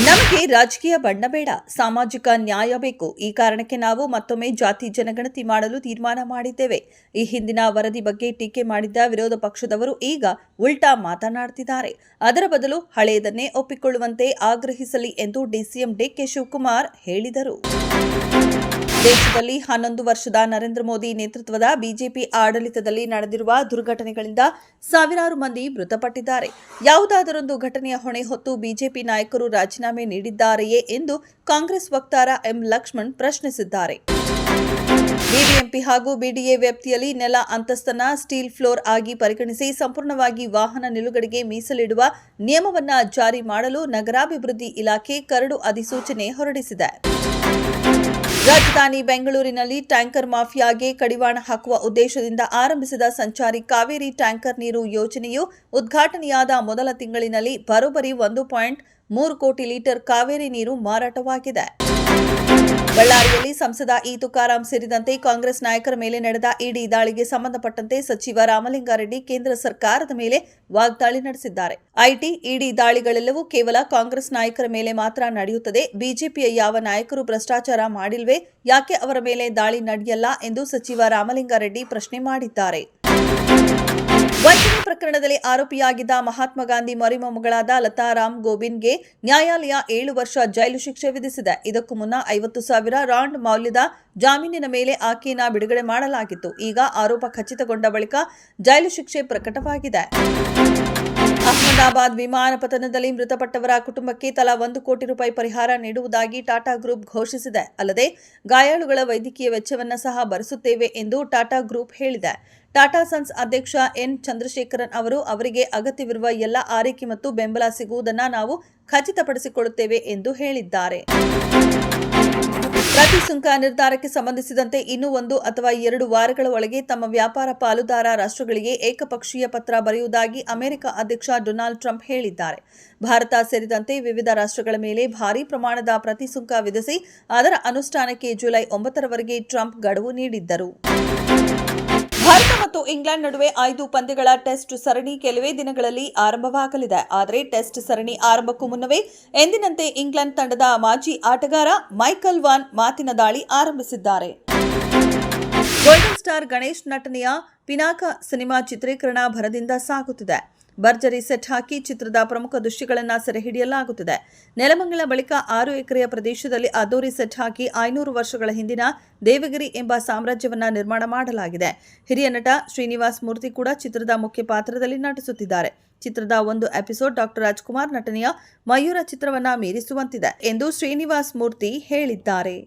ನಮಗೆ ರಾಜಕೀಯ ಬಣ್ಣ ಬೇಡ, ಸಾಮಾಜಿಕ ನ್ಯಾಯ ಬೇಕು. ಈ ಕಾರಣಕ್ಕೆ ನಾವು ಮತ್ತೊಮ್ಮೆ ಜಾತಿ ಜನಗಣತಿ ಮಾಡಲು ತೀರ್ಮಾನ ಮಾಡಿದ್ದೇವೆ. ಈ ಹಿಂದಿನ ವರದಿ ಬಗ್ಗೆ ಟೀಕೆ ಮಾಡಿದ್ದ ವಿರೋಧ ಪಕ್ಷದವರು ಈಗ ಉಲ್ಟಾ ಮಾತನಾಡುತ್ತಿದ್ದಾರೆ. ಅದರ ಬದಲು ಹಳೆಯದನ್ನೇ ಒಪ್ಪಿಕೊಳ್ಳುವಂತೆ ಆಗ್ರಹಿಸಲಿ ಎಂದು ಡಿಸಿಎಂ ಡಿಕೆ ಶಿವಕುಮಾರ್ ಹೇಳಿದರು. ದೇಶದಲ್ಲಿ 11 ವರ್ಷದ ನರೇಂದ್ರ ಮೋದಿ ನೇತೃತ್ವದ ಬಿಜೆಪಿ ಆಡಳಿತದಲ್ಲಿ ನಡೆದಿರುವ ದುರ್ಘಟನೆಗಳಿಂದ ಸಾವಿರಾರು ಮಂದಿ ಮೃತಪಟ್ಟಿದ್ದಾರೆ. ಯಾವುದಾದರೊಂದು ಘಟನೆಯ ಹೊಣೆ ಹೊತ್ತು ಬಿಜೆಪಿ ನಾಯಕರು ರಾಜೀನಾಮೆ ನೀಡಿದ್ದಾರೆಯೇ ಎಂದು ಕಾಂಗ್ರೆಸ್ ವಕ್ತಾರ ಎಂ ಲಕ್ಷ್ಮಣ್ ಪ್ರಶ್ನಿಸಿದ್ದಾರೆ. ಬಿಬಿಎಂಪಿ ಹಾಗೂ ಬಿಡಿಎ ವ್ಯಾಪ್ತಿಯಲ್ಲಿ ನೆಲ ಅಂತಸ್ತನ್ನ ಸ್ಟೀಲ್ ಫ್ಲೋರ್ ಆಗಿ ಪರಿಗಣಿಸಿ ಸಂಪೂರ್ಣವಾಗಿ ವಾಹನ ನಿಲುಗಡೆಗೆ ಮೀಸಲಿಡುವ ನಿಯಮವನ್ನು ಜಾರಿ ಮಾಡಲು ನಗರಾಭಿವೃದ್ಧಿ ಇಲಾಖೆ ಕರಡು ಅಧಿಸೂಚನೆ ಹೊರಡಿಸಿದೆ. ರಾಜಧಾನಿ ಬೆಂಗಳೂರಿನಲ್ಲಿ ಟ್ಯಾಂಕರ್ ಮಾಫಿಯಾಗೆ ಕಡಿವಾಣ ಹಾಕುವ ಉದ್ದೇಶದಿಂದ ಆರಂಭಿಸಿದ ಸಂಚಾರಿ ಕಾವೇರಿ ಟ್ಯಾಂಕರ್ ನೀರು ಯೋಜನೆಯು ಉದ್ಘಾಟನೆಯಾದ ಮೊದಲ ತಿಂಗಳಿನಲ್ಲಿ ಬರೋಬ್ಬರಿ 1.3 ಕೋಟಿ ಲೀಟರ್ ಕಾವೇರಿ ನೀರು ಮಾರಾಟವಾಗಿದೆ. ಬಳ್ಳಾರಿಯಲ್ಲಿ ಸಂಸದ ಇ ತುಕಾರಾಂ ಸೇರಿದಂತೆ ಕಾಂಗ್ರೆಸ್ ನಾಯಕರ ಮೇಲೆ ನಡೆದ ಇಡಿ ದಾಳಿಗೆ ಸಂಬಂಧಪಟ್ಟಂತೆ ಸಚಿವ ರಾಮಲಿಂಗಾರೆಡ್ಡಿ ಕೇಂದ್ರ ಸರ್ಕಾರದ ಮೇಲೆ ವಾಗ್ದಾಳಿ ನಡೆಸಿದ್ದಾರೆ. ಐಟಿ, ಇಡಿ ದಾಳಿಗಳೆಲ್ಲವೂ ಕೇವಲ ಕಾಂಗ್ರೆಸ್ ನಾಯಕರ ಮೇಲೆ ಮಾತ್ರ ನಡೆಯುತ್ತದೆ. ಬಿಜೆಪಿಯ ಯಾವ ನಾಯಕರು ಭ್ರಷ್ಟಾಚಾರ ಮಾಡಿಲ್ವೇ? ಯಾಕೆ ಅವರ ಮೇಲೆ ದಾಳಿ ನಡೆಯಲ್ಲ ಎಂದು ಸಚಿವ ರಾಮಲಿಂಗಾರೆಡ್ಡಿ ಪ್ರಶ್ನೆ ಮಾಡಿದ್ದಾರೆ. ವಂಚನೆ ಪ್ರಕರಣದಲ್ಲಿ ಆರೋಪಿಯಾಗಿದ್ದ ಮಹಾತ್ಮ ಗಾಂಧಿ ಮರಿಮೊಮ್ಮಗಳಾದ ಲತಾ ರಾಮ್ ಗೋಬಿನ್ಗೆ ನ್ಯಾಯಾಲಯ 7 ವರ್ಷ ಜೈಲು ಶಿಕ್ಷೆ ವಿಧಿಸಿದೆ. ಇದಕ್ಕೂ ಮುನ್ನ 50,000 ರಾಂಡ್ ಮೌಲ್ಯದ ಜಾಮೀನಿನ ಮೇಲೆ ಆಕೆಯನ್ನು ಬಿಡುಗಡೆ ಮಾಡಲಾಗಿತ್ತು. ಈಗ ಆರೋಪ ಖಚಿತಗೊಂಡ ಬಳಿಕ ಜೈಲು ಶಿಕ್ಷೆ ಪ್ರಕಟವಾಗಿದೆ. ಅಹಮದಾಬಾದ್ ವಿಮಾನ ಪತನದಲ್ಲಿ ಮೃತಪಟ್ಟವರ ಕುಟುಂಬಕ್ಕೆ ತಲಾ 1 ಕೋಟಿ ರೂಪಾಯಿ ಪರಿಹಾರ ನೀಡುವುದಾಗಿ ಟಾಟಾ ಗ್ರೂಪ್ ಘೋಷಿಸಿದೆ. ಅಲ್ಲದೆ ಗಾಯಾಳುಗಳ ವೈದ್ಯಕೀಯ ವೆಚ್ಚವನ್ನು ಸಹ ಭರಿಸುತ್ತೇವೆ ಎಂದು ಟಾಟಾ ಗ್ರೂಪ್ ಹೇಳಿದೆ. ಟಾಟಾ ಸನ್ಸ್ ಅಧ್ಯಕ್ಷ ಎನ್ ಚಂದ್ರಶೇಖರನ್ ಅವರು ಅವರಿಗೆ ಅಗತ್ಯವಿರುವ ಎಲ್ಲ ಆರೈಕೆ ಮತ್ತು ಬೆಂಬಲ ಸಿಗುವುದನ್ನು ನಾವು ಖಚಿತಪಡಿಸಿಕೊಳ್ಳುತ್ತೇವೆ ಎಂದು ಹೇಳಿದ್ದಾರೆ. ಪ್ರತಿ ಸುಂಕ ನಿರ್ಧಾರಕ್ಕೆ ಸಂಬಂಧಿಸಿದಂತೆ ಇನ್ನೂ 1 ಅಥವಾ 2 ವಾರಗಳ ಒಳಗೆ ತಮ್ಮ ವ್ಯಾಪಾರ ಪಾಲುದಾರ ರಾಷ್ಟ್ರಗಳಿಗೆ ಏಕಪಕ್ಷೀಯ ಪತ್ರ ಬರೆಯುವುದಾಗಿ ಅಮೆರಿಕ ಅಧ್ಯಕ್ಷ ಡೊನಾಲ್ಡ್ ಟ್ರಂಪ್ ಹೇಳಿದ್ದಾರೆ. ಭಾರತ ಸೇರಿದಂತೆ ವಿವಿಧ ರಾಷ್ಟ್ರಗಳ ಮೇಲೆ ಭಾರೀ ಪ್ರಮಾಣದ ಪ್ರತಿ ಸುಂಕ ವಿಧಿಸಿ ಅದರ ಅನುಷ್ಠಾನಕ್ಕೆ ಜುಲೈ 9ರವರೆಗೆ ಟ್ರಂಪ್ ಗಡುವು ನೀಡಿದ್ದರು. ಭಾರತ ಮತ್ತು ಇಂಗ್ಲೆಂಡ್ ನಡುವೆ 5 ಪಂದ್ಯಗಳ ಟೆಸ್ಟ್ ಸರಣಿ ಕೆಲವೇ ದಿನಗಳಲ್ಲಿ ಆರಂಭವಾಗಲಿದೆ. ಆದರೆ ಟೆಸ್ಟ್ ಸರಣಿ ಆರಂಭಕ್ಕೂ ಮುನ್ನವೇ ಎಂದಿನಂತೆ ಇಂಗ್ಲೆಂಡ್ ತಂಡದ ಮಾಜಿ ಆಟಗಾರ ಮೈಕಲ್ ವಾನ್ ಮಾತಿನ ದಾಳಿ ಆರಂಭಿಸಿದ್ದಾರೆ. ಗೋಲ್ಡನ್ ಸ್ಟಾರ್ ಗಣೇಶ್ ನಟನೆಯ ಪಿನಾಕ ಸಿನಿಮಾ ಚಿತ್ರೀಕರಣ ಭರದಿಂದ ಸಾಗುತ್ತಿದೆ. ಭರ್ಜರಿ ಸೆಟ್ ಹಾಕಿ ಚಿತ್ರದ ಪ್ರಮುಖ ದೃಶ್ಯಗಳನ್ನು ಸೆರೆಹಿಡಿಯಲಾಗುತ್ತಿದೆ. ನೆಲಮಂಗಲ ಬಳಿಕ 6 ಎಕರೆಯ ಪ್ರದೇಶದಲ್ಲಿ ಅದ್ದೂರಿ ಸೆಟ್ ಹಾಕಿ 500 ವರ್ಷಗಳ ಹಿಂದಿನ ದೇವಗಿರಿ ಎಂಬ ಸಾಮ್ರಾಜ್ಯವನ್ನ ನಿರ್ಮಾಣ ಮಾಡಲಾಗಿದೆ. ಹಿರಿಯ ನಟ ಶ್ರೀನಿವಾಸ್ ಮೂರ್ತಿ ಕೂಡ ಚಿತ್ರದ ಮುಖ್ಯ ಪಾತ್ರದಲ್ಲಿ ನಟಿಸುತ್ತಿದ್ದಾರೆ. ಚಿತ್ರದ ಒಂದು ಎಪಿಸೋಡ್ ಡಾ ರಾಜ್ಕುಮಾರ್ ನಟನೆಯ ಮಯೂರ ಚಿತ್ರವನ್ನ ಮೀರಿಸುವಂತಿದೆ ಎಂದು ಶ್ರೀನಿವಾಸ್ ಮೂರ್ತಿ ಹೇಳಿದ್ದಾರೆ.